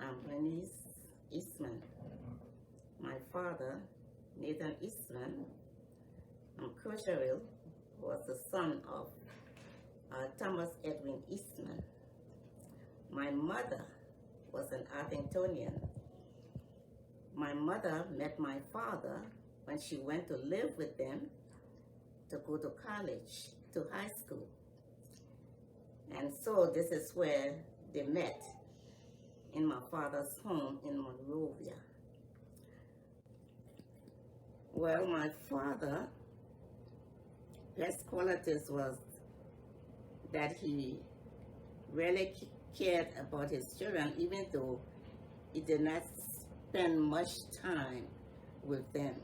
I'm Bernice Eastman. My father, Nathan Eastman, from Crozierville, was the son of Thomas Edwin Eastman. My mother was an Argentinian. My mother met my father when she went to live with them to go to college, to high school. And so this is where they met, in my father's home in Monrovia. Well, my father, best qualities was that he really cared about his children, even though he did not spend much time with them.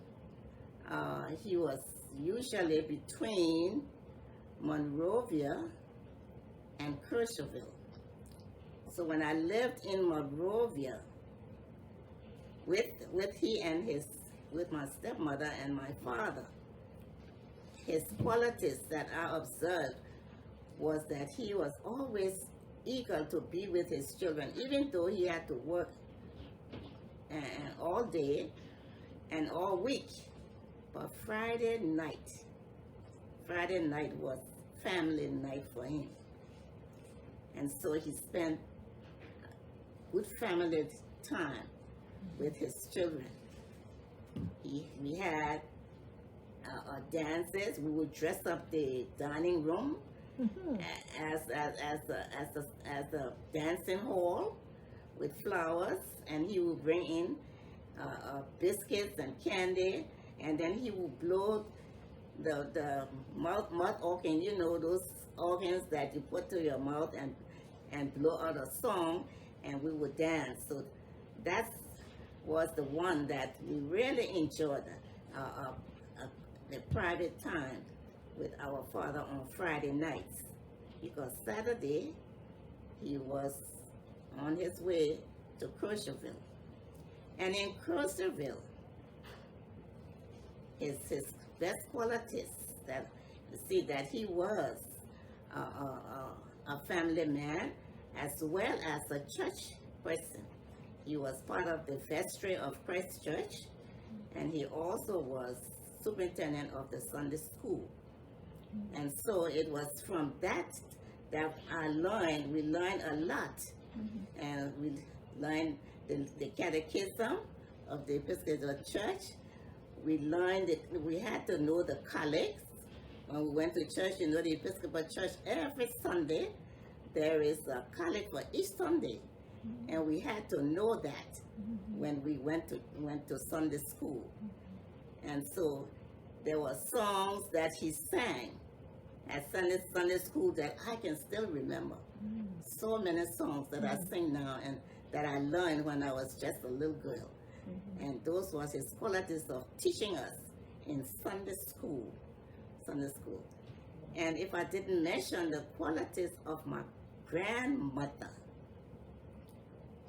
He was usually between Monrovia and Crozierville. So when I lived in Monrovia with my stepmother and my father, his qualities that I observed was that he was always eager to be with his children, even though he had to work all day and all week. But Friday night was family night for him. And so he spent good family time with his children. We had dances. We would dress up the dining room as a dancing hall with flowers, and he would bring in biscuits and candy, and then he would blow the mouth organ, you know, those organs that you put to your mouth and blow out a song, and we would dance. So that was the one that we really enjoyed, the private time with our father on Friday nights, because Saturday he was on his way to Crozierville. And in Crozierville, his best qualities, that you see that he was a family man as well as a church person. He was part of the vestry of Christ Church, and he also was superintendent of the Sunday school. And so it was from that we learned a lot. And we learned the catechism of the Episcopal Church. We learned that we had to know the collects. When we went to church, you know, the Episcopal Church, every Sunday, there is a collect for each Sunday. And we had to know that when we went to Sunday school. And so there were songs that he sang at Sunday school that I can still remember. So many songs that I sing now and that I learned when I was just a little girl. And those was his qualities of teaching us in Sunday school. And if I didn't mention the qualities of my grandmother,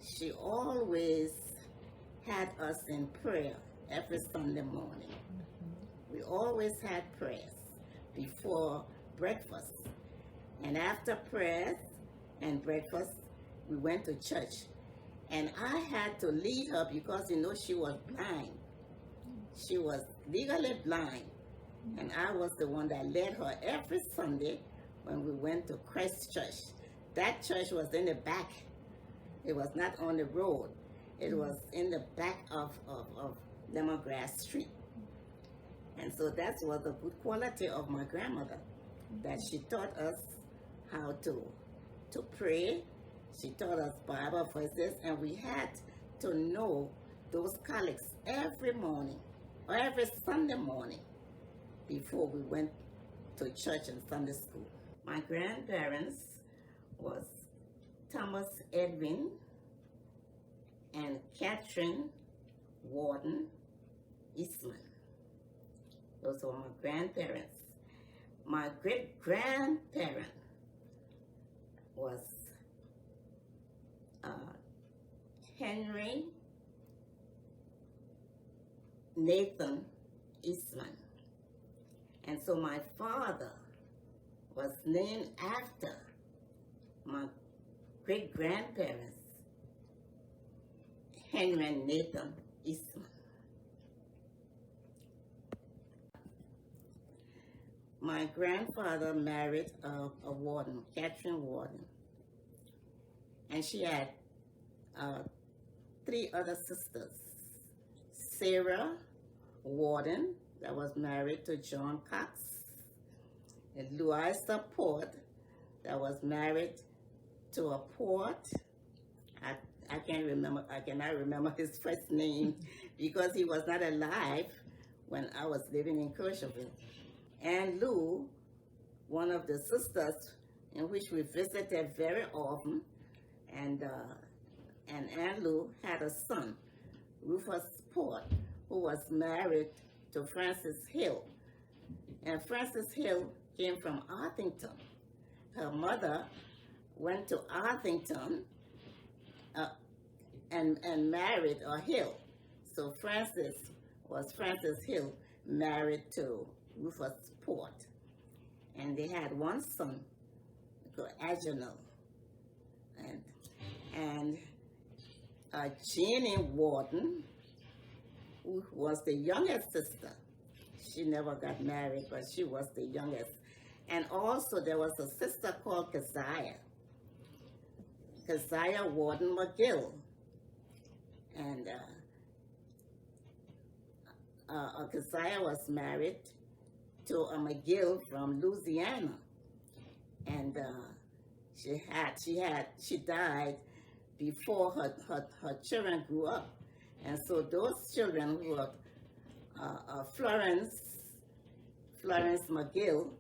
she always had us in prayer every Sunday morning. We always had prayers before breakfast. And after prayers and breakfast, we went to church. And I had to lead her because, you know, she was blind. She was legally blind. And I was the one that led her every Sunday when we went to Christ Church. That church was in the back. It was not on the road. It was in the back of Lemongrass Street. And so that was a good quality of my grandmother, that she taught us how to pray. She taught us Bible verses, and we had to know those collects every morning, or every Sunday morning, before we went to church and Sunday school. My grandparents was Thomas Edwin and Catherine Warden Eastman. Those were my grandparents. My great-grandparent was Henry Nathan Eastman. And so my father was named after my great-grandparents, Henry Nathan Eastman. My grandfather married a warden, Catherine Warden, and she had 3 other sisters. Sarah Warden, that was married to John Cox, and Louisa Port, that was married to a Port. I cannot remember his first name because he was not alive when I was living in Crozierville. And Lou, one of the sisters in which we visited very often, and Aunt Lou had a son, Rufus Port, who was married to Frances Hill. And Frances Hill came from Arthington. Her mother went to Arthington and married a Hill. So Frances was Frances Hill, married to Rufus Port. And they had one son called Agenel. And Jeannie Warden, who was the youngest sister. She never got married, but she was the youngest. And also there was a sister called Keziah Warden McGill. And Keziah was married to a McGill from Louisiana. And she died before her children grew up. And so those children who were Florence McGill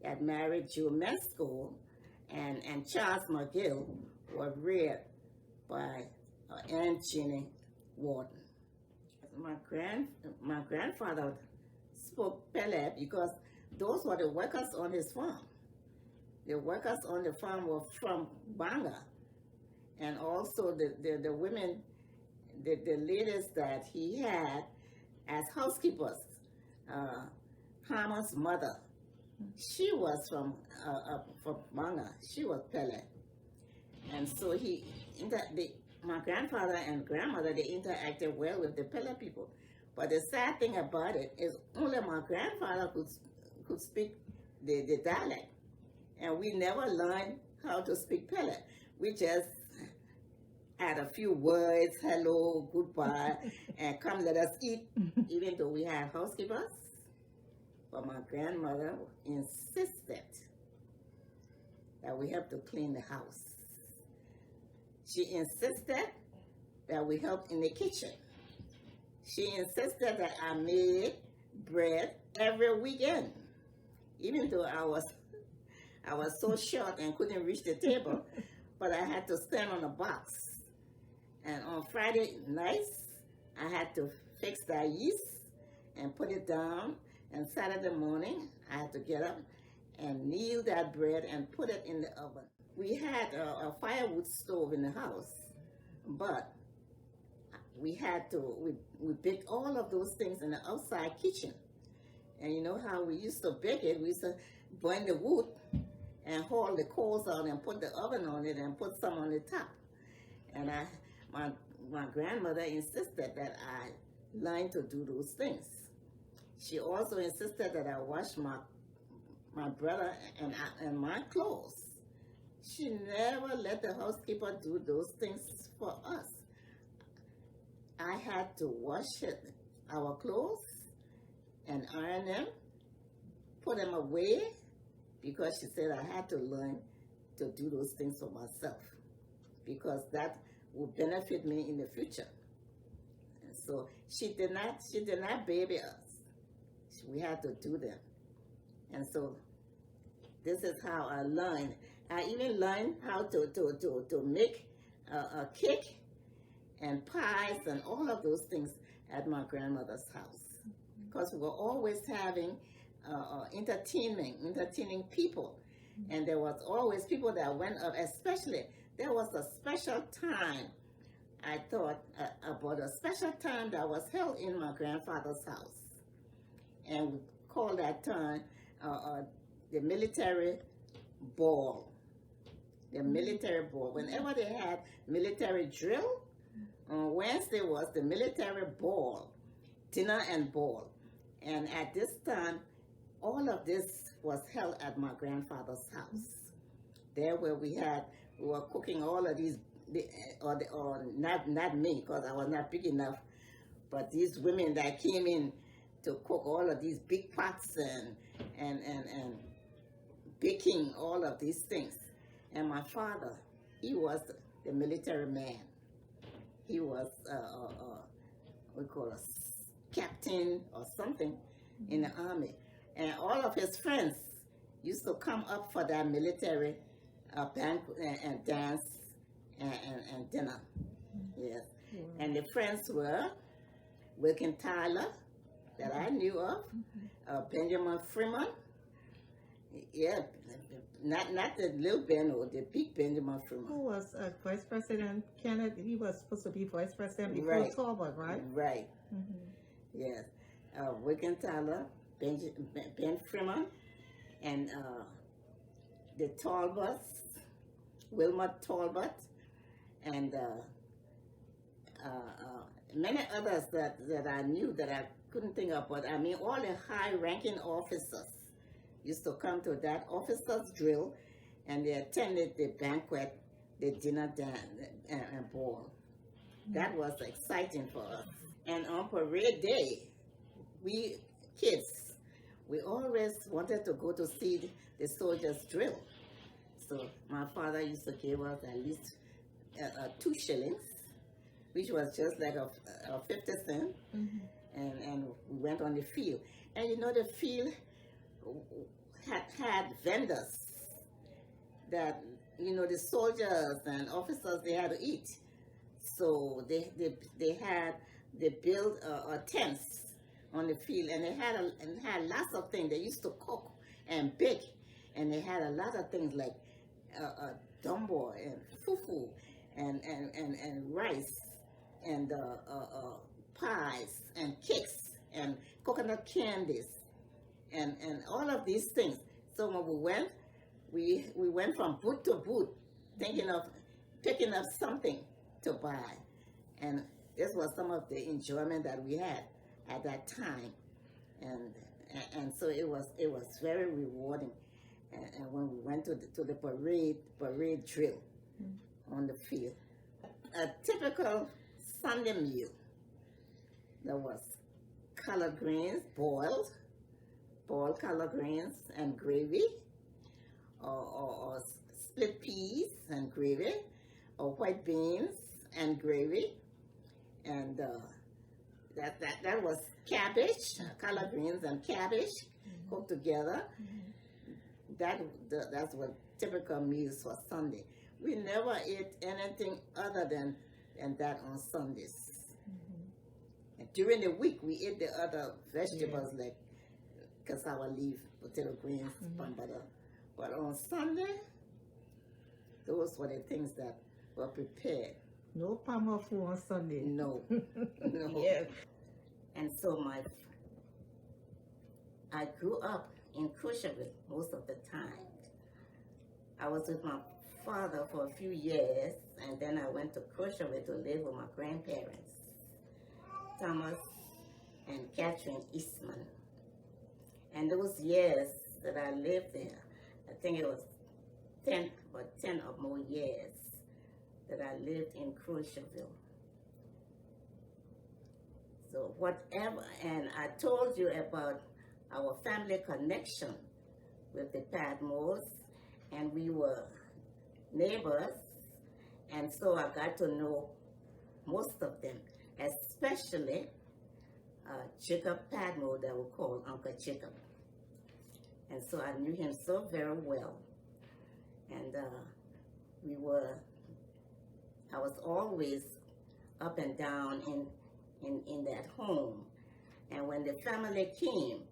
had married Joe Mesco, and Charles McGill were reared by Aunt Jeannie Warden. My grandfather spoke Pele because those were the workers on his farm. The workers on the farm were from Banga, and also the women, the ladies that he had as housekeepers. Harmon's mother, she was from Banga. She was Pele, and so my grandfather and grandmother, they interacted well with the Pele people. But the sad thing about it is only my grandfather could speak the dialect, and we never learned how to speak Pele. We just had a few words, hello, goodbye, and come let us eat, even though we had housekeepers. But my grandmother insisted that we have to clean the house. She insisted that we help in the kitchen. She insisted that I made bread every weekend, even though I was so short and couldn't reach the table, but I had to stand on a box. And on Friday nights, I had to fix the yeast and put it down. And Saturday morning, I had to get up and knead that bread and put it in the oven. We had a firewood stove in the house, but we baked all of those things in the outside kitchen. And you know how we used to bake it? We used to burn the wood and haul the coals out and put the oven on it and put some on the top. And my grandmother insisted that I learn to do those things. She also insisted that I wash my brother and my clothes. She never let the housekeeper do those things for us. I had to wash our clothes and iron them, put them away, because she said I had to learn to do those things for myself, because that would benefit me in the future. And so she did not baby us. We had to do them. And so this is how I learned. I even learned how to make a cake and pies and all of those things at my grandmother's house, because we were always having entertaining people, and there was always people that went up. Especially there was a special time, I thought about a special time that was held in my grandfather's house, and we called that time the military ball. The military ball. Whenever they had military drill, On Wednesday was the military ball, dinner and ball. And at this time, all of this was held at my grandfather's house. There where we were cooking all of these, or not me, because I was not big enough, but these women that came in to cook all of these big pots and baking all of these things. And my father, he was the military man. He was, we call us captain or something in the army. And all of his friends used to come up for that military banquet and dance and dinner. Yes. And the friends were Wilkin Tyler, that I knew of, Benjamin Freeman. Yeah, not the little Ben or the big Benjamin Freeman. Who was Vice President Kennedy? He was supposed to be Vice President before Talbot, right? Right. Yes. Wilkin Tyler, Ben Freeman, and the Talbots, Wilma Talbot, and many others that I knew that I couldn't think of, but I mean all the high-ranking officers used to come to that officers' drill, and they attended the banquet, the dinner and ball. That was exciting for us. And on parade day, we kids, we always wanted to go to see the soldiers drill. So my father used to give us at least 2 shillings, which was just like a 50 cent, and we went on the field. And you know, the field had vendors that, you know, the soldiers and officers, they had to eat. So they built tents on the field, and they had lots of things. They used to cook and bake, and they had a lot of things like dumbo and fufu and rice and pies and cakes and coconut candies and all of these things. So when we went from booth to booth, thinking of picking up something to buy, and this was some of the enjoyment that we had at that time, and so it was very rewarding. And when we went to the parade drill on the field, a typical Sunday meal, there was collard greens, boiled collard greens and gravy, or split peas and gravy, or white beans and gravy, and that was cabbage, collard greens and cabbage cooked together. That's what typical meals for Sunday. We never ate anything other than that on Sundays. And during the week, we ate the other vegetables like cassava leaf, potato greens, bambada. But on Sunday, those were the things that were prepared. No palm food on Sunday. No. No. Yeah. And so I grew up in Crozierville most of the time. I was with my father for a few years, and then I went to Crozierville to live with my grandparents, Thomas and Catherine Eastman. And those years that I lived there, I think it was 10 or more years that I lived in Crozierville. So whatever, and I told you about our family connection with the Padmores, and we were neighbors, and so I got to know most of them, especially Jacob Padmore, that we call Uncle Jacob. And so I knew him so very well, and I was always up and down in that home. And when the family came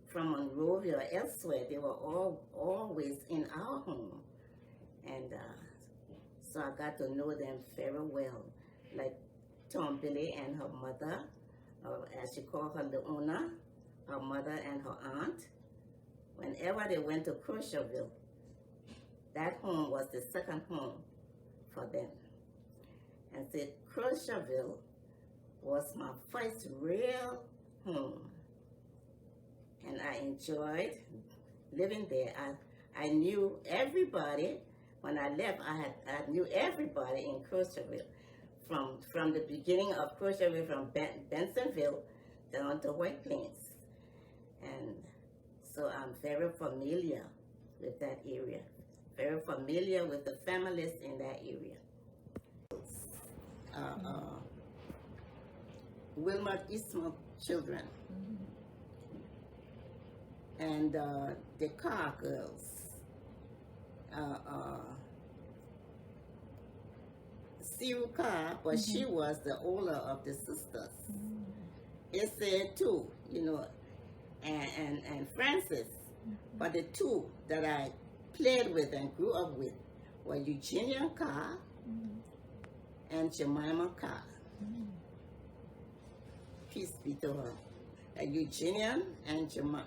from Monrovia or elsewhere, they were always in our home. And so I got to know them very well, like Tom Billy and her mother, as she called her Leona, her mother and her aunt. Whenever they went to Crozierville, that home was the second home for them. and said Crozierville was my first real home. And I enjoyed living there. I knew everybody. When I left, I knew everybody in Crozierville. From the beginning of Crozierville, from Bensonville down to White Plains. And so I'm very familiar with that area. Very familiar with the families in that area. Wilma Eastman children. And the Carr girls. Sue Carr, but she was the older of the sisters. Issa too, you know, and Francis. But the two that I played with and grew up with were Eugenia Carr and Jemima Carr. Peace be to her. Eugenia and Jemima.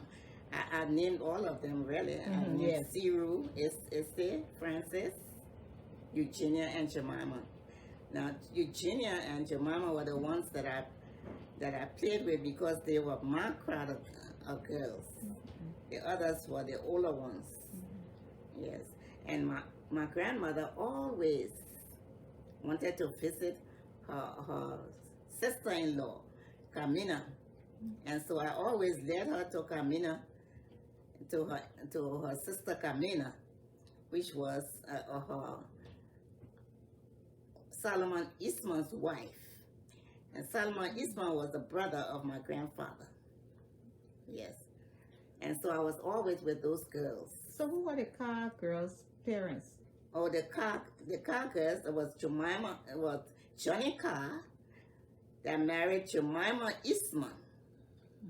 I named all of them really. I named Cyril, Issa, Francis, Eugenia, and Jemima. Now, Eugenia and Jemima were the ones that I played with because they were my crowd of girls. The others were the older ones. Yes. And my grandmother always wanted to visit her sister-in-law, Camina. And so I always led her to Camina, to her sister Camina, which was her Solomon Eastman's wife. And Solomon Eastman was the brother of my grandfather. Yes. And so I was always with those girls. So who were the Carr girls' parents? Oh, the Carr girls, it was Johnny Carr that married Jemima Eastman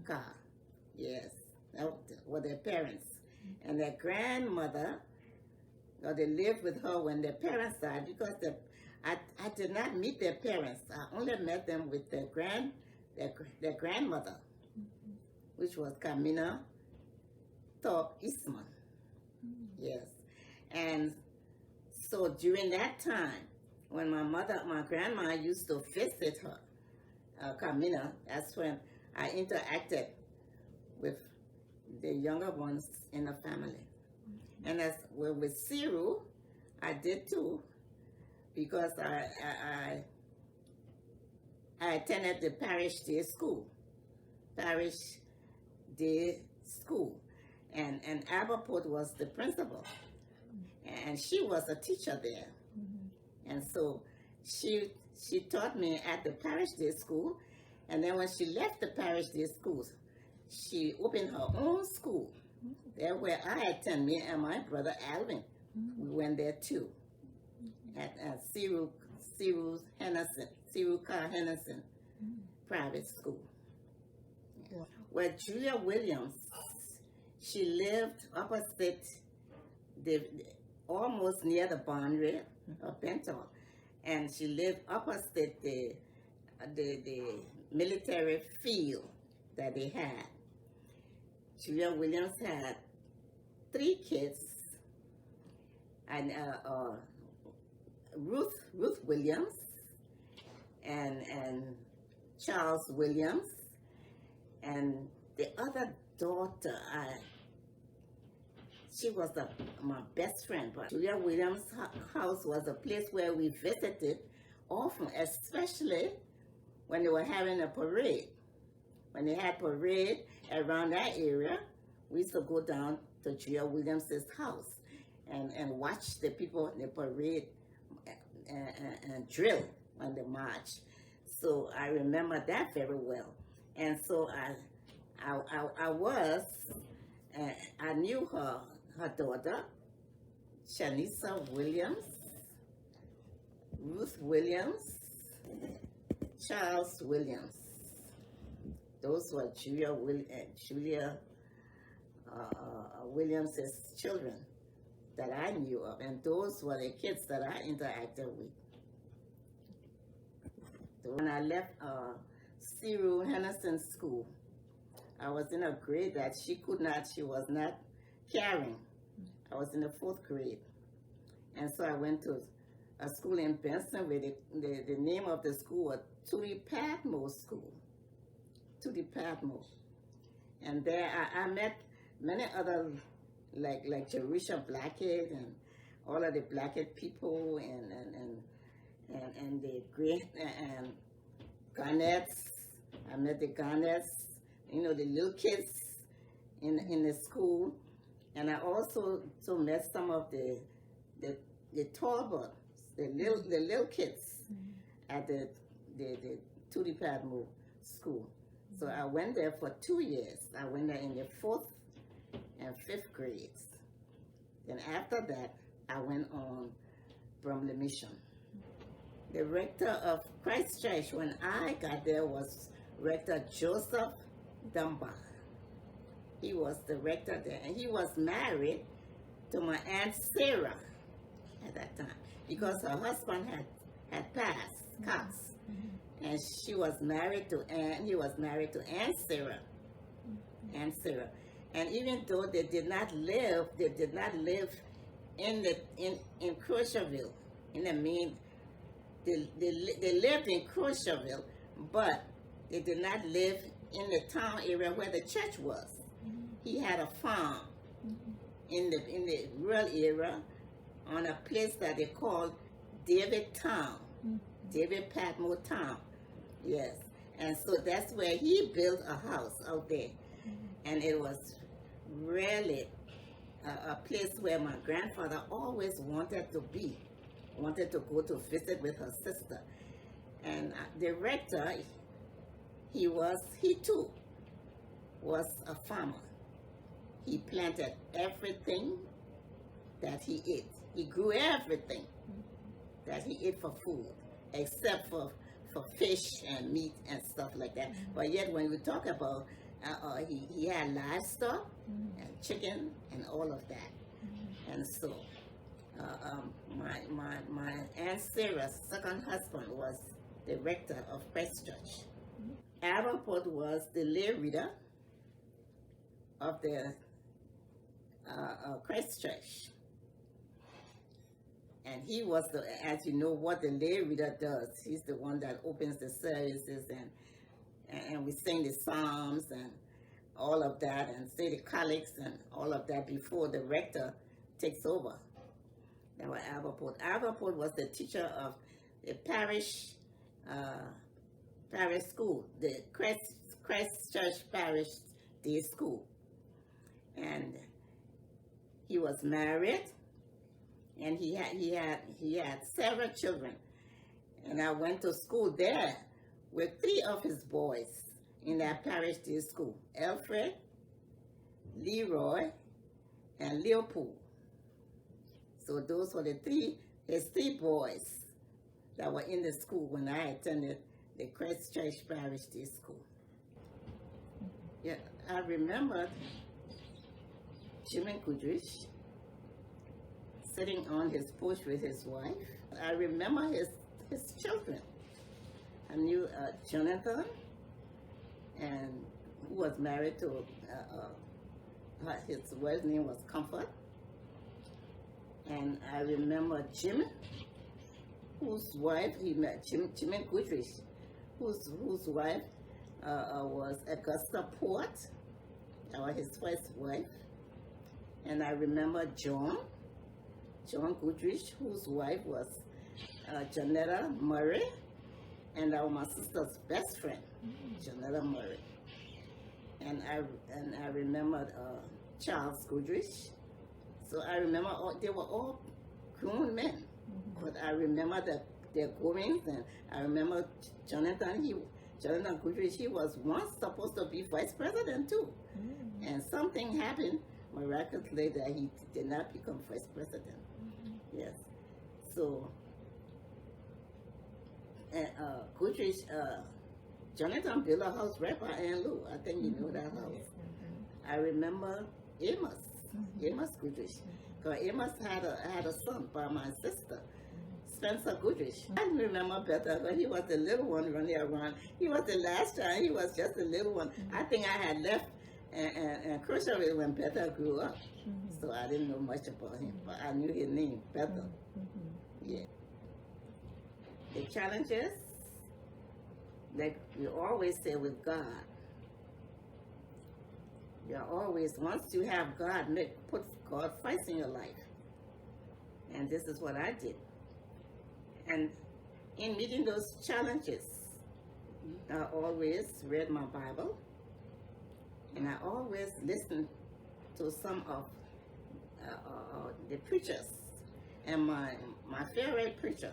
Carr. Yes, that were their parents. And their grandmother, they lived with her when their parents died because I did not meet their parents. I only met them with their grandmother, which was Camina Thorpe Eastman. Yes. And so during that time, when my grandma used to visit her, Camina, that's when I interacted with the younger ones in the family. And as well with Cyril, I did too, because I attended the parish day school. And Aberport was the principal. And she was a teacher there. And so she taught me at the parish day school. And then when she left the parish day school, she opened her own school. There where I attend, me and my brother Alvin. We went there too. At Cyril Carr Henderson private school. Where Julia Williams, she lived opposite almost near the boundary of Benton, and she lived opposite the military field that they had. Julia Williams had 3 kids, and Ruth Williams and Charles Williams, and the other daughter, she was my best friend. But Julia Williams' house was a place where we visited often, especially when they were having a parade. When they had parade around that area, we used to go down to Julia Williams' house and watch the people in the parade and drill when they march. So I remember that very well. And so I knew her daughter, Shanisa Williams, Ruth Williams, Charles Williams. Those were Julia Williams's children that I knew of, and those were the kids that I interacted with. So when I left Cyril Henderson School, I was in a grade that she was not carrying. I was in the 4th grade. And so I went to a school in Benson where the name of the school was Tootie Padmore School. Tootie Padmore. And there I met many other, like Jerusha Blackett and all of the Blackett people and the great and Garnetts. I met the Garnetts, you know, the little kids in the school. And I also met some of the Talbots, the little kids at the Tootie Padmore School. So I went there for 2 years. I went there in the 4th and 5th grades. Then after that, I went on Bromley Mission. The rector of Christ Church when I got there was Rector Joseph Dunbar. He was the rector there, and he was married to my Aunt Sarah at that time because her husband had passed, Cox. And she was married to he was married to Aunt Sarah. Aunt Sarah. And even though they did not live in Crozierville, they lived in Crozierville, but they did not live in the town area where the church was. He had a farm in the rural area on a place that they called David Town, David Padmore Town. Yes, and so that's where he built a house out there, and it was really a place where my grandfather always wanted to go to visit with her sister. And the rector, he too was a farmer. He planted everything that he ate. He grew everything that he ate for food, except for fish and meat and stuff like that. But yet when we talk about, he had livestock and chicken and all of that. And so my Aunt Sarah's second husband was the rector of Christ Church. Davenport was the lay reader of the Christ Church. And he was as you know, what the lay reader does. He's the one that opens the services and we sing the psalms and all of that and say the collects and all of that before the rector takes over. That was Davenport. Davenport was the teacher of the parish school, the Christ Church Parish Day School. And he was married, and he had several children. And I went to school there with 3 of his boys in that parish day school: Alfred, Leroy, and Leopold. So those were his 3 boys that were in the school when I attended the Christ Church Parish Day School. Yeah, I remember Jimmy Goodrich sitting on his porch with his wife. I remember his children. I knew Jonathan, and who was married to his wife's name was Comfort. And I remember Jimmy, whose wife he met, Jimmy Goodrich, whose wife was Augusta Port. That was his first wife. And I remember John Goodrich, whose wife was Janetta Murray, and that was my sister's best friend, Janetta Murray. And I remembered Charles Goodrich. So I remember they were all grown men, but I remember their goings, and I remember Jonathan Goodrich. He was once supposed to be vice president too, and something happened miraculously that he did not become vice president. Yes, so Goodrich, Jonathan built a house right by Ann Lou. I think you know that house. I remember Amos Goodrich, because Amos had a son by my sister, Spencer Goodrich. I remember better, but he was the little one running around. He was the last child. He was just a little one. I think I had left and Crozierville when Bethel grew up, so I didn't know much about him, but I knew his name, Bethel. Yeah. The challenges, like we always say with God, you're always, once you have God, put God first in your life. And this is what I did. And in meeting those challenges, I always read my Bible, and I always listened to some of the preachers. And my favorite preacher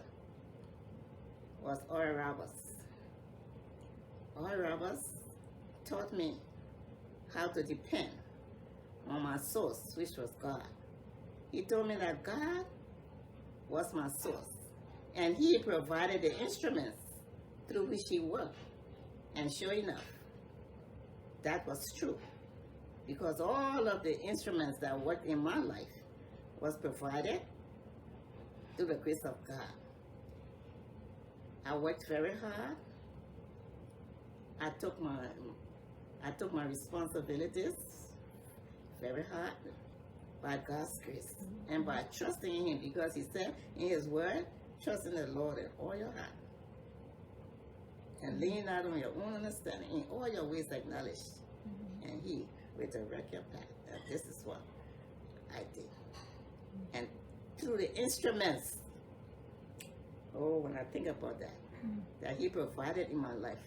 was Oral Roberts. Oral Roberts taught me how to depend on my source, which was God. He told me that God was my source, and He provided the instruments through which He worked. And sure enough, that was true, because all of the instruments that worked in my life was provided through the grace of God. I worked very hard. I took my responsibilities very hard by God's grace and by trusting in Him, because He said in His word, trust in the Lord in all your heart and lean not on your own understanding. In all your ways acknowledge, and He will direct your path. And this is what I did. And through the instruments, oh, when I think about that He provided in my life.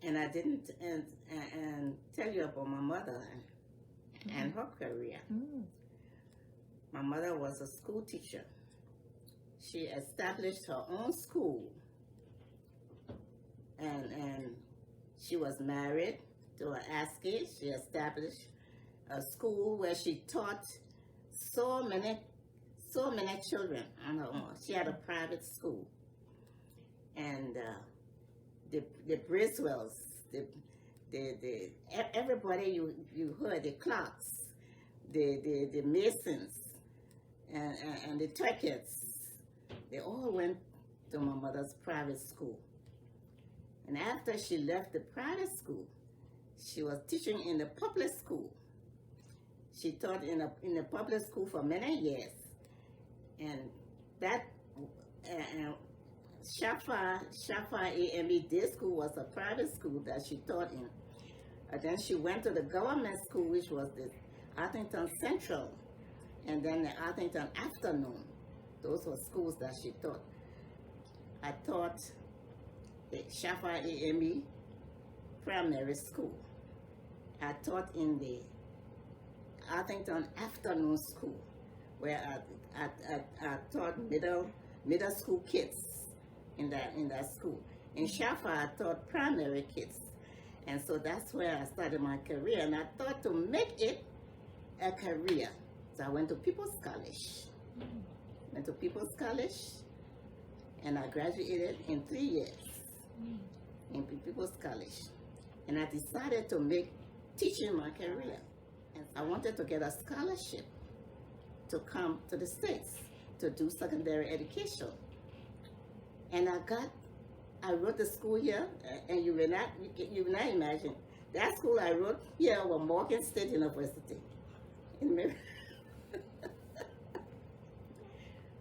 And I didn't and tell you about my mother and her career. My mother was a school teacher. She established her own school, and she was married to an ASCII. She established a school where she taught so many children on her own. She had a private school, and the Briswells, the everybody you heard, the Clarks, the Masons, and the Turkets, they all went to my mother's private school. And after she left the private school, she was teaching in the public school. She taught in the public school for many years, and that Shafa AME Day School was a private school that she taught in. And then she went to the government school, which was the Arthington Central, and then the Arthington Afternoon. Those were schools that she taught. I taught the Shafa AME Primary School. I taught in the Arthington Afternoon School, where I taught middle school kids in that school. In Shafa, I taught primary kids. And so that's where I started my career. And I thought to make it a career. So I went to People's College. And I graduated in 3 years in People's College. And I decided to make teaching my career. And I wanted to get a scholarship to come to the States to do secondary education. And I wrote the school here, and you will not imagine. That school I wrote here was Morgan State University in Maryland.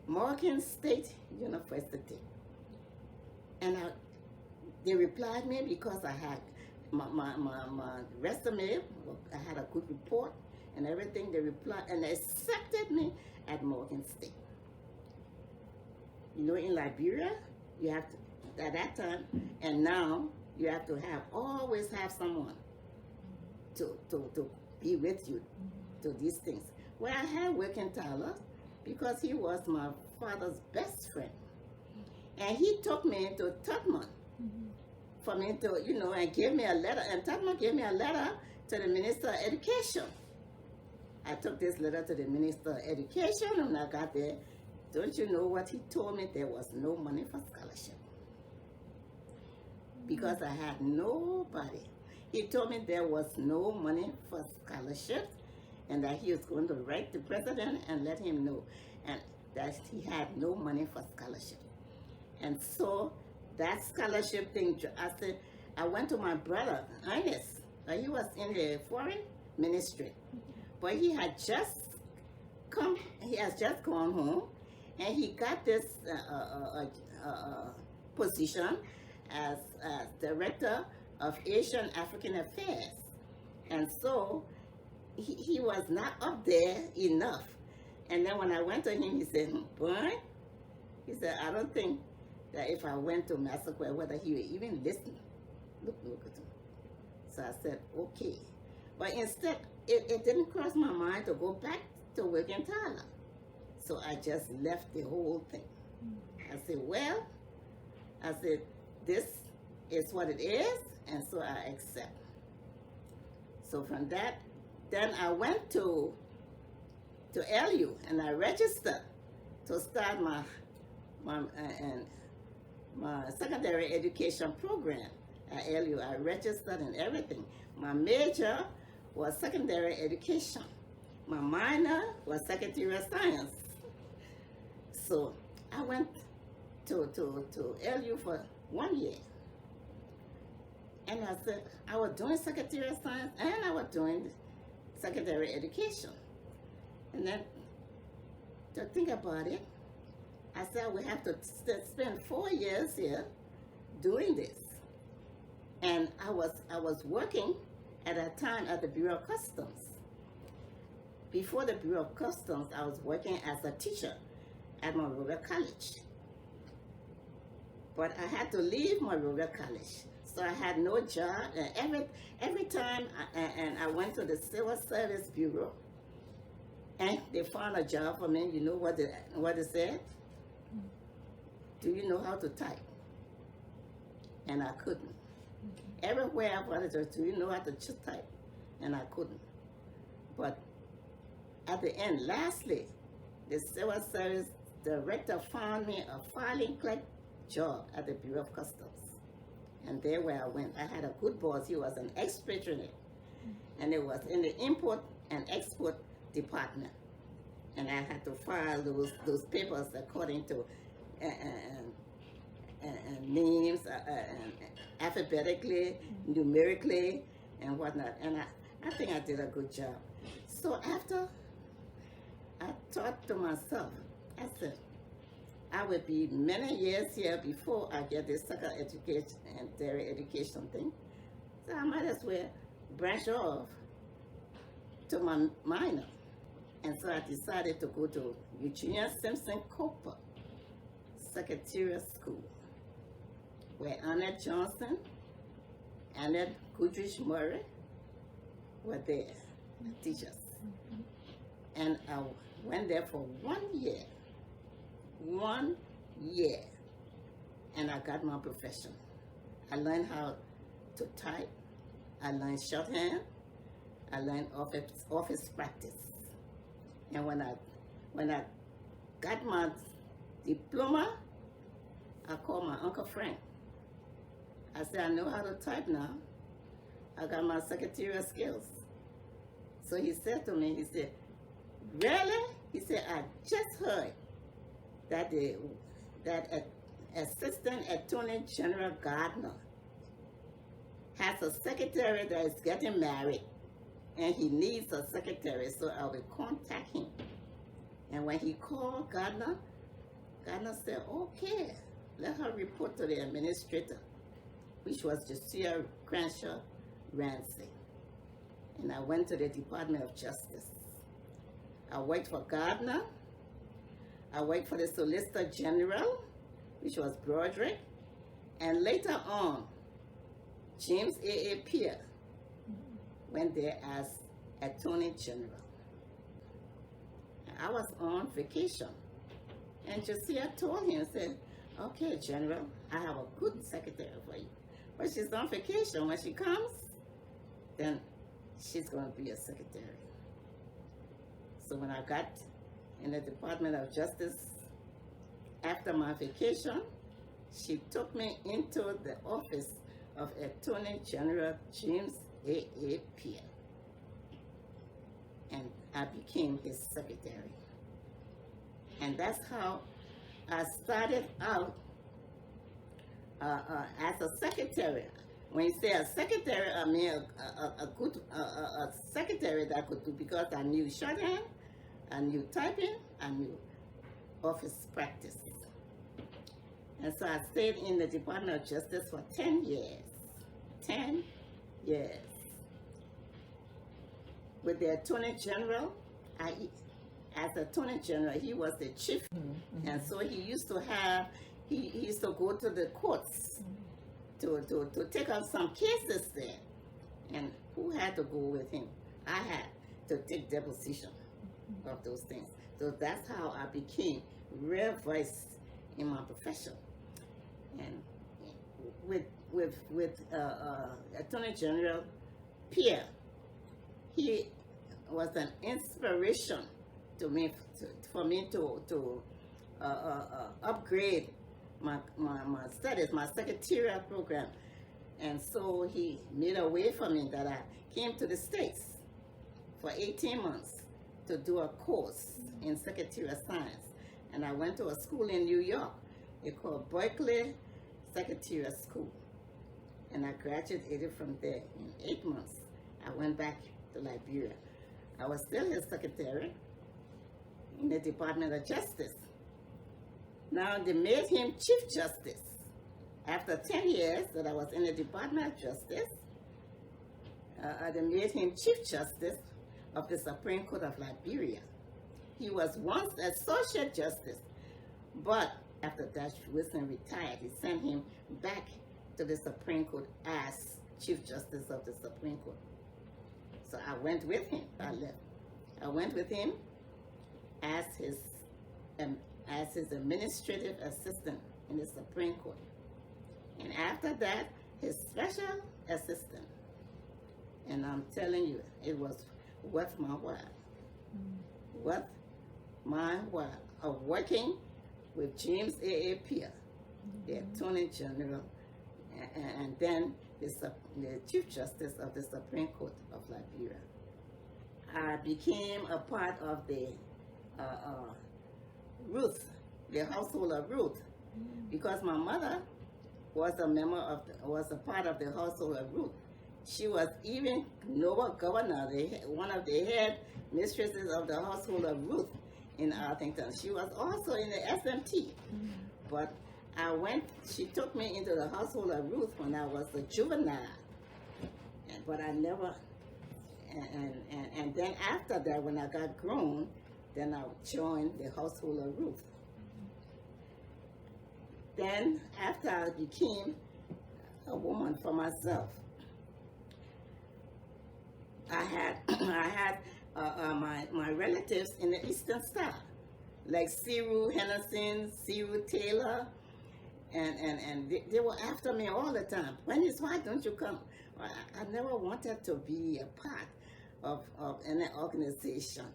Morgan State University. And they replied me because I had my resume, I had a good report and everything. They replied and they accepted me at Morgan State. You know, in Liberia, you have to, at that time, and now, you have to always have someone to be with you to these things. Well, I had Wilkin Tyler because he was my father's best friend. And he took me to Tubman for me to, and gave me a letter. And Tubman gave me a letter to the Minister of Education. I took this letter to the Minister of Education, and when I got there, don't you know what he told me? There was no money for scholarship. Because I had nobody. He told me there was no money for scholarship, and that he was going to write the president and let him know, and that he had no money for scholarship. And so that scholarship thing, I went to my brother, Ernest. He was in the foreign ministry, but he has just gone home, and he got this position as Director of Asian African Affairs. And so he was not up there enough. And then when I went to him, he said, Bern, he said, I don't think that if I went to Massaquoi, whether he would even listen. Look at him. So I said, okay. But instead, it didn't cross my mind to go back to work in Tyler. So I just left the whole thing. I said, well, this is what it is, and so I accept. So from that, then I went to LU and I registered to start my secondary education program at LU. I registered and everything. My major was secondary education. My minor was secretarial science. So I went to LU for 1 year. And I said, I was doing secretarial science and I was doing secondary education. And then to think about it, I said we have to spend 4 years here doing this. And I was working at that time at the Bureau of Customs. Before the Bureau of Customs, I was working as a teacher at Monrovia College. But I had to leave Monrovia College, so I had no job. And every time I went to the Civil Service Bureau, and they found a job for me, you know what they said? Do you know how to type? And I couldn't. Everywhere I wanted to, do you know how to type? And I couldn't. But at the end, lastly, the Civil Service Director found me a filing clerk job at the Bureau of Customs. And there where I went. I had a good boss. He was an expatriate. And it was in the import and export department. And I had to file those papers according to names, alphabetically, numerically, and whatnot. And I think I did a good job. So after I thought to myself, I said, I will be many years here before I get this second education and tertiary education thing. So I might as well branch off to my minor. And so I decided to go to Eugenia Simpson Cooper Secretarial School, where Annette Johnson, Annette Goodrich Murray were there, teachers. And I went there for 1 year. 1 year. And I got my profession. I learned how to type. I learned shorthand. I learned office practice. And when I got my diploma, I called my Uncle Frank. I said, I know how to type now. I got my secretarial skills. So he said to me, he said, really? He said, I just heard that Assistant Attorney General Gardner has a secretary that is getting married, and he needs a secretary, so I will contact him. And when he called Gardner said, okay, let her report to the administrator, which was Josiah Crenshaw Ramsey. And I went to the Department of Justice. I worked for Gardner. I worked for the Solicitor General, which was Broderick. And later on, James A.A. Pierre went there as Attorney General. I was on vacation. And Josiah told him, said, okay, General, I have a good secretary for you. But she's on vacation. When she comes, then she's going to be a secretary. So when I got in the Department of Justice after my vacation, she took me into the office of Attorney General James A.A. Pierre. And I became his secretary. And that's how I started out as a secretary. When you say a secretary, I mean a good secretary that I could do, because I knew shorthand, I knew typing, I knew office practice. And so I stayed in the Department of Justice for 10 years. 10 years. With the Attorney General, as Attorney General, he was the chief. And so he used to have, he used to go to the courts to take up some cases there. And who had to go with him? I had to take deposition of those things. So that's how I became real versed in my profession. And with Attorney General Pierre, he was an inspiration to me, for me to upgrade my studies, my secretarial program. And so he made a way for me that I came to the States for 18 months to do a course in secretarial science. And I went to a school in New York. It's called Berkeley Secretarial School. And I graduated from there in 8 months. I went back to Liberia. I was still his secretary in the Department of Justice. Now they made him Chief Justice. After 10 years that I was in the Department of Justice, they made him Chief Justice of the Supreme Court of Liberia. He was once Associate Justice, but after Dash Wilson retired, he sent him back to the Supreme Court as Chief Justice of the Supreme Court. So I went with him. I left. I went with him as his administrative assistant in the Supreme Court. And after that, his special assistant. And I'm telling you, it was worth my while. Worth my while of working with James A. Pierre, the Attorney General, and then the Chief Justice of the Supreme Court of Liberia. I became a part of the Ruth, the household of Ruth, because my mother was a part of the household of Ruth. She was even Noble Governor, one of the head mistresses of the household of Ruth in Arlington. She was also in the SMT. But she took me into the household of Ruth when I was a juvenile. But I never, and then after that, when I got grown, then I joined the household of Ruth. Then, after I became a woman for myself, I had my relatives in the Eastern Star, like Cyril Henderson, Cyril Taylor, and they were after me all the time. Bernice, why don't you come? I never wanted to be a part of any organization.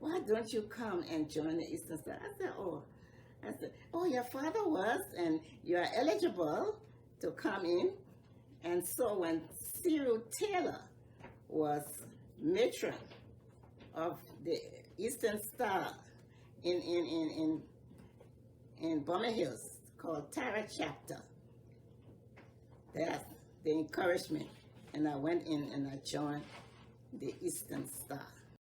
Why don't you come and join the Eastern Star? I said, oh, your father was, and you are eligible to come in. And so when Cyril Taylor was matron of the Eastern Star in Bummer Hills, called Tara Chapter, they encouraged me, and I went in and I joined the Eastern Star.